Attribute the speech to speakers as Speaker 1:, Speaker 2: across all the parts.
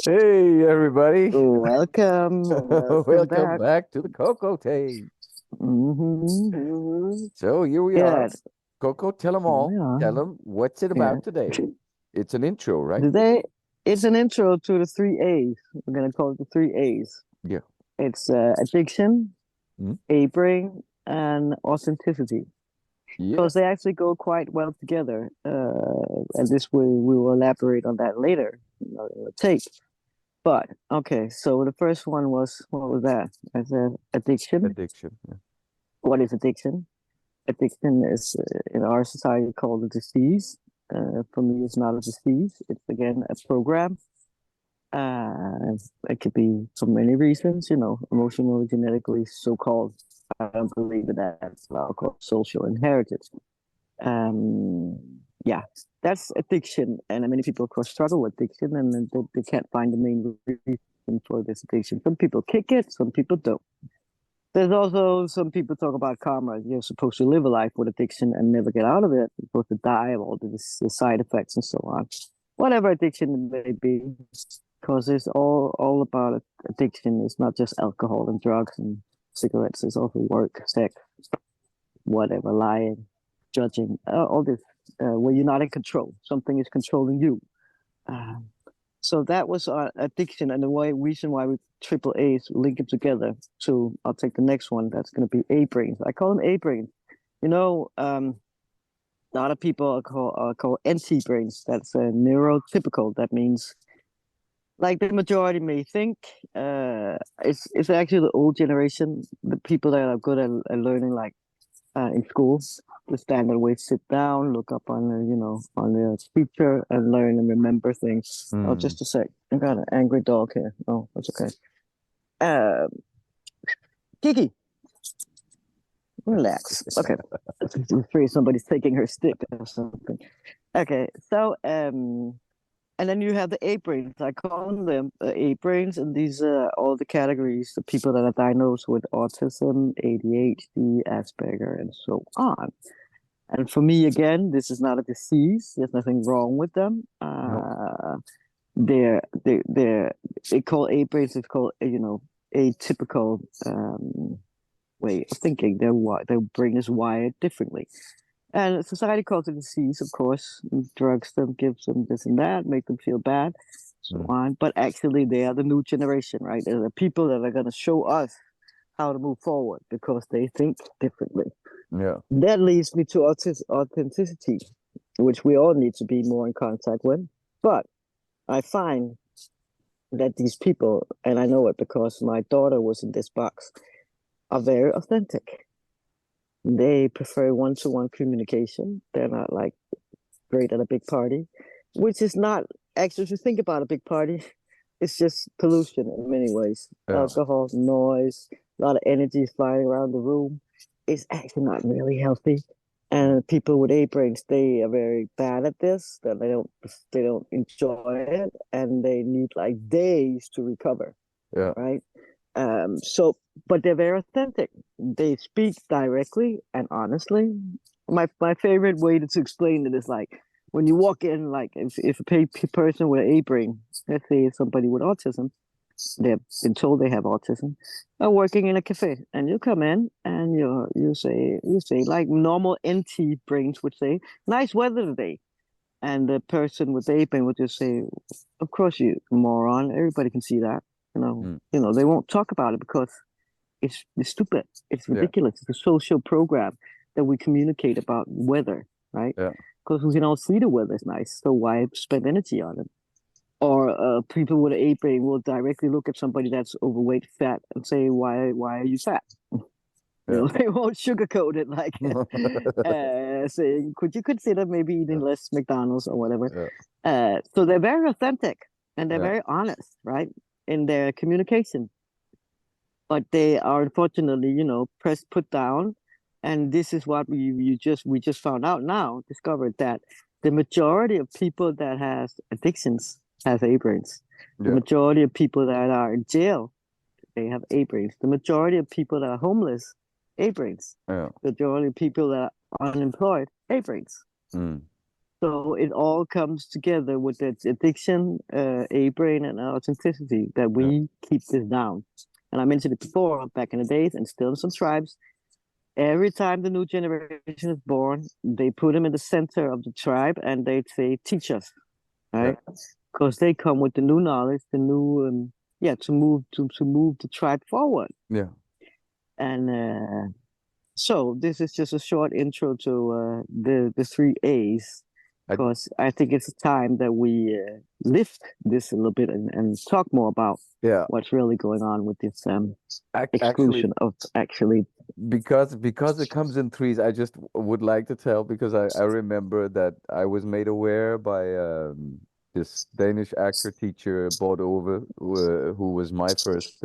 Speaker 1: Hey, everybody.
Speaker 2: Welcome
Speaker 1: Welcome
Speaker 2: back.
Speaker 1: back to the Coco Tape.
Speaker 2: Mm-hmm.
Speaker 1: So here we are.
Speaker 2: Good.
Speaker 1: Coco, tell them
Speaker 2: Here we
Speaker 1: all.
Speaker 2: are.
Speaker 1: Tell them what's it
Speaker 2: Yeah.
Speaker 1: about today. It's an intro, right?
Speaker 2: Today, it's an intro to the three A's. We're gonna call it the three A's.
Speaker 1: Yeah.
Speaker 2: It's addiction,
Speaker 1: Mm.
Speaker 2: A-brain, and authenticity.
Speaker 1: Yeah.
Speaker 2: Because they actually go quite well together. And this we will elaborate on that later in the tape. But okay, so the first one was what was that? I said addiction.
Speaker 1: Addiction. Yeah.
Speaker 2: What is addiction? Addiction is in our society called a disease. For me, it's not a disease. It's again a program. It could be for many reasons, emotional, genetically, so-called. I don't believe in that. It's called social inheritance. Um, yeah, that's addiction, and many people, of course, struggle with addiction, and they can't find the main reason for this addiction. Some people kick it, some people don't. There's also some people talk about karma. You're supposed to live a life with addiction and never get out of it. You're supposed to die of all the side effects and so on. Whatever addiction it may be, because it's all about addiction. It's not just alcohol and drugs and cigarettes. It's also work, sex, whatever, lying, judging, all this, where you're not in control. Something is controlling you. Uh, so that was our addiction, and the reason why we triple A's link them together. So I'll take the next one. That's going to be A brains. I call them A brains. A lot of people are called NT brains. That's neurotypical. That means like the majority may think. It's actually the old generation, the people that are good at learning, like in school, the standard way: sit down, look up on on the teacher, and learn and remember things. Oh,
Speaker 1: Mm.
Speaker 2: just a sec. I got an angry dog here. Oh, that's okay. Uh, Kiki, relax. Okay, I'm afraid somebody's taking her stick or something. Okay, so and then you have the A brains. I call them A brains, and these are all the categories: the people that are diagnosed with autism, ADHD, Asperger, and so on. And for me, again, this is not a disease. There's nothing wrong with them.
Speaker 1: No.
Speaker 2: They call A brains. It's called atypical way of thinking. Their brain is wired differently, and society calls it disease. Of course, drugs them, gives them this and that, make them feel bad, so
Speaker 1: Mm.
Speaker 2: on. But actually, they are the new generation, right? They're the people that are going to show us how to move forward because they think differently.
Speaker 1: Yeah.
Speaker 2: That leads me to authenticity, which we all need to be more in contact with. But I find that these people, and I know it because my daughter was in this box, are very authentic. They prefer one-to-one communication. They're not like great at a big party, which is not actually, if you think about a big party, it's just pollution in many ways.
Speaker 1: Yeah.
Speaker 2: Alcohol, noise, a lot of energy flying around the room. It's actually not really healthy. And people with A brains, they are very bad at this. That they don't enjoy it, and they need like days to recover,
Speaker 1: Yeah.
Speaker 2: right? So, but they're very authentic. They speak directly and honestly. My favorite way to explain it is like when you walk in, like if a person with an A brain, let's say somebody with autism, they've been told they have autism, are working in a cafe, and you come in and you say like normal NT brains would say, "Nice weather today," and the person with the A brain would just say, "Of course, you moron. Everybody can see that."
Speaker 1: Mm.
Speaker 2: They won't talk about it because it's stupid. It's
Speaker 1: Yeah.
Speaker 2: ridiculous. It's a social program that we communicate about weather, right?
Speaker 1: Yeah.
Speaker 2: Because we can all see the weather's nice, so why spend energy on it? Or people with an A brain will directly look at somebody that's overweight, fat, and say, "Why are you fat?"
Speaker 1: Yeah.
Speaker 2: They won't sugarcoat it like saying, "Could you consider maybe eating
Speaker 1: Yeah.
Speaker 2: less McDonald's or whatever?"
Speaker 1: Yeah.
Speaker 2: So they're very authentic and they're
Speaker 1: Yeah.
Speaker 2: very honest, right, in their communication. But they are unfortunately, put down. And this is what we just found out now, discovered that the majority of people that has addictions has A brains. The
Speaker 1: Yeah.
Speaker 2: majority of people that are in jail, they have A brains. The majority of people that are homeless, A brains.
Speaker 1: Yeah.
Speaker 2: The majority of people that are unemployed, A brains.
Speaker 1: Mm.
Speaker 2: So it all comes together with that addiction, A-brain, and authenticity that we keep this down. And I mentioned it before, back in the days, and still in some tribes. Every time the new generation is born, they put them in the center of the tribe, and they say, "Teach us,"
Speaker 1: Yeah.
Speaker 2: right? Because they come with the new knowledge, the new, to move the tribe forward.
Speaker 1: Yeah.
Speaker 2: And so this is just a short intro to the three A's,
Speaker 1: I,
Speaker 2: because I think it's time that we lift this a little bit and talk more about
Speaker 1: yeah.
Speaker 2: what's really going on with this
Speaker 1: Actually,
Speaker 2: exclusion of actually.
Speaker 1: because it comes in threes, I just would like to tell, because I remember that I was made aware by this Danish actor teacher Bård Ove, who was my first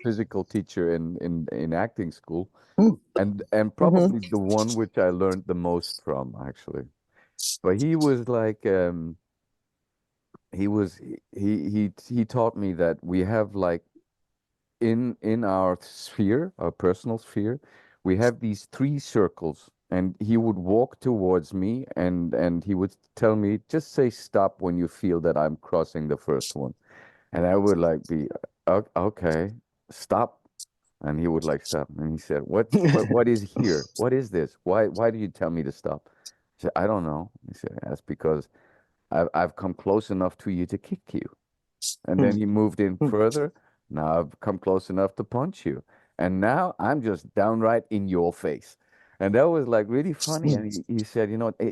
Speaker 1: physical teacher in acting school, and
Speaker 2: Mhm.
Speaker 1: probably the one which I learned the most from, actually. But he was like he taught me that we have, like, in our sphere, our personal sphere, we have these three circles, and he would walk towards me, and he would tell me, just say stop when you feel that I'm crossing the first one. And I would, like, be, Okay, stop." And he would, like, stop, and he said, what is here? What is this? Why do you tell me to stop?" I said, "I don't know." He said, "That's because I've come close enough to you to kick you." And then he moved in further. "Now I've come close enough to punch you. And now I'm just downright in your face." And that was, like, really funny. And he said,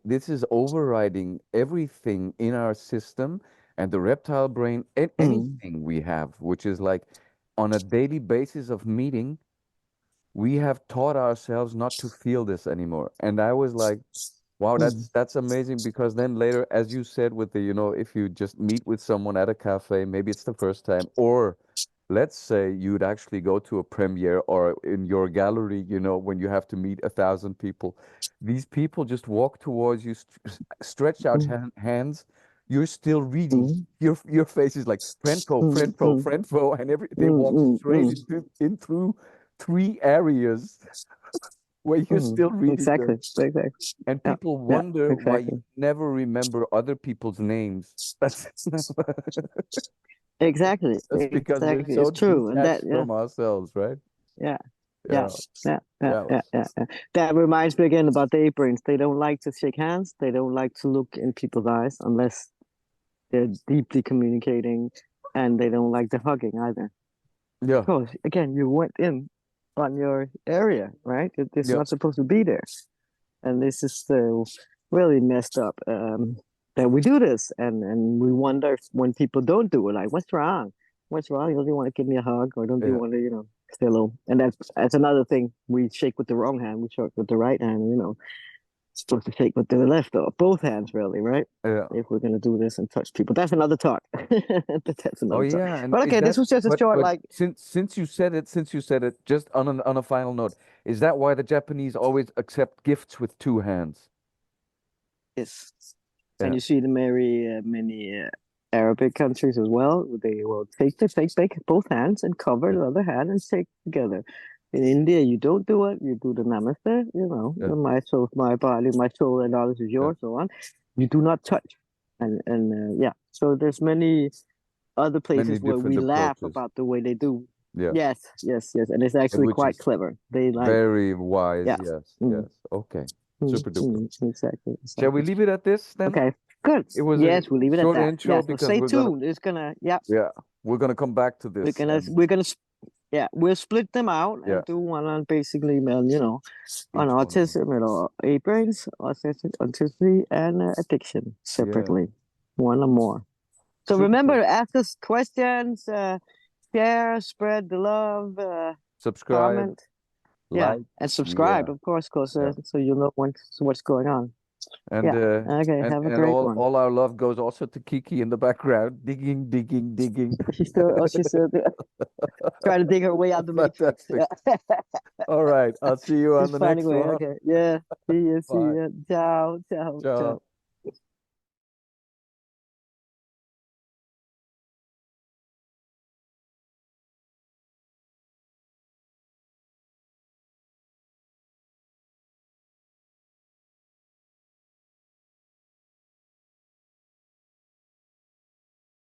Speaker 1: this is overriding everything in our system and the reptile brain and anything we have, which is like, on a daily basis of meeting, we have taught ourselves not to feel this anymore. And I was like, wow, that's amazing, because then later, as you said, with the, if you just meet with someone at a cafe, maybe it's the first time, or let's say you'd actually go to a premiere, or in your gallery, when you have to meet 1,000 people, these people just walk towards you, stretch out hands. You're still reading. Your face is like, "Friendfo, friendfo, friendfo," and they walk straight in through three areas where you're still reading them.
Speaker 2: Exactly.
Speaker 1: And
Speaker 2: Yeah,
Speaker 1: people
Speaker 2: yeah,
Speaker 1: wonder why
Speaker 2: exactly.
Speaker 1: you never remember other people's names. That's
Speaker 2: Exactly,
Speaker 1: that's because we're
Speaker 2: exactly.
Speaker 1: so
Speaker 2: It's true, and that,
Speaker 1: detached from ourselves, right?
Speaker 2: yeah, yeah,
Speaker 1: Yeah,
Speaker 2: yeah,
Speaker 1: that
Speaker 2: yeah,
Speaker 1: was
Speaker 2: yeah, yeah. That reminds me again about the A-brains. They don't like to shake hands. They don't like to look in people's eyes unless they're deeply communicating, and they don't like the hugging either.
Speaker 1: yeah,
Speaker 2: Because again, you went in on your area, right? It's
Speaker 1: yeah,
Speaker 2: not supposed to be there, and this is really messed up. That we do this, and we wonder when people don't do it, like, what's wrong? What's wrong? Don't you want to give me a hug, or don't you
Speaker 1: yeah.
Speaker 2: want to, say hello? And that's another thing. We shake with the wrong hand. We shake with the right hand. Supposed to shake with the left, or both hands, really, right?
Speaker 1: Yeah.
Speaker 2: If we're gonna do this and touch people, that's another talk. That's
Speaker 1: Oh
Speaker 2: another talk.
Speaker 1: yeah, and
Speaker 2: But
Speaker 1: is
Speaker 2: okay, this
Speaker 1: that
Speaker 2: was just a short,
Speaker 1: but
Speaker 2: like,
Speaker 1: since you said it, just on a final note, is that why the Japanese always accept gifts with two hands?
Speaker 2: yes. And
Speaker 1: Yeah,
Speaker 2: you see the many Arabic countries as well. They will take both hands and cover
Speaker 1: yeah,
Speaker 2: the other hand and shake together. In India, you don't do it. You do the namaste.
Speaker 1: yeah,
Speaker 2: My soul, my body, my soul, and knowledge is
Speaker 1: yeah.
Speaker 2: yours. So on. You do not touch. And yeah. So there's many other
Speaker 1: Many
Speaker 2: places where
Speaker 1: different
Speaker 2: we laugh
Speaker 1: approaches.
Speaker 2: about the way they do.
Speaker 1: Yeah,
Speaker 2: Yes, yes, yes, and it's
Speaker 1: and
Speaker 2: actually
Speaker 1: which
Speaker 2: quite
Speaker 1: is
Speaker 2: clever. They like,
Speaker 1: very wise.
Speaker 2: yeah.
Speaker 1: Yes,
Speaker 2: Mm,
Speaker 1: yes. Okay, super duper.
Speaker 2: exactly,
Speaker 1: Shall we
Speaker 2: exactly.
Speaker 1: leave it at this then?
Speaker 2: Okay, good.
Speaker 1: It was a
Speaker 2: Yes, we'll leave it at
Speaker 1: short
Speaker 2: that.
Speaker 1: intro
Speaker 2: Yes, but
Speaker 1: because
Speaker 2: stay tuned. It's gonna, yeah,
Speaker 1: yeah, we're gonna come back to
Speaker 2: we're
Speaker 1: this,
Speaker 2: gonna
Speaker 1: and
Speaker 2: we're gonna yeah, we'll split them out
Speaker 1: yeah,
Speaker 2: and do one on basically, on
Speaker 1: each one of them.
Speaker 2: autism, A-brains, autism, and addiction
Speaker 1: Yeah,
Speaker 2: separately, one or more. So
Speaker 1: super
Speaker 2: remember
Speaker 1: cool.
Speaker 2: to ask us questions, share, spread the love,
Speaker 1: Subscribe,
Speaker 2: comment, yeah,
Speaker 1: like,
Speaker 2: and subscribe,
Speaker 1: yeah,
Speaker 2: of course, cause
Speaker 1: yeah.
Speaker 2: so you'll know what's going on.
Speaker 1: And
Speaker 2: Yeah. Okay. Have a
Speaker 1: and
Speaker 2: great one.
Speaker 1: all our love goes also to Kiki in the background, digging, digging, digging.
Speaker 2: She's still trying to dig her way out the matrix.
Speaker 1: Fantastic. All right, I'll see you on
Speaker 2: She's
Speaker 1: the
Speaker 2: finding
Speaker 1: next
Speaker 2: a way.
Speaker 1: one.
Speaker 2: Okay. Yeah. See you. See
Speaker 1: Bye.
Speaker 2: you. Ciao. Ciao.
Speaker 1: Ciao.
Speaker 2: Ciao.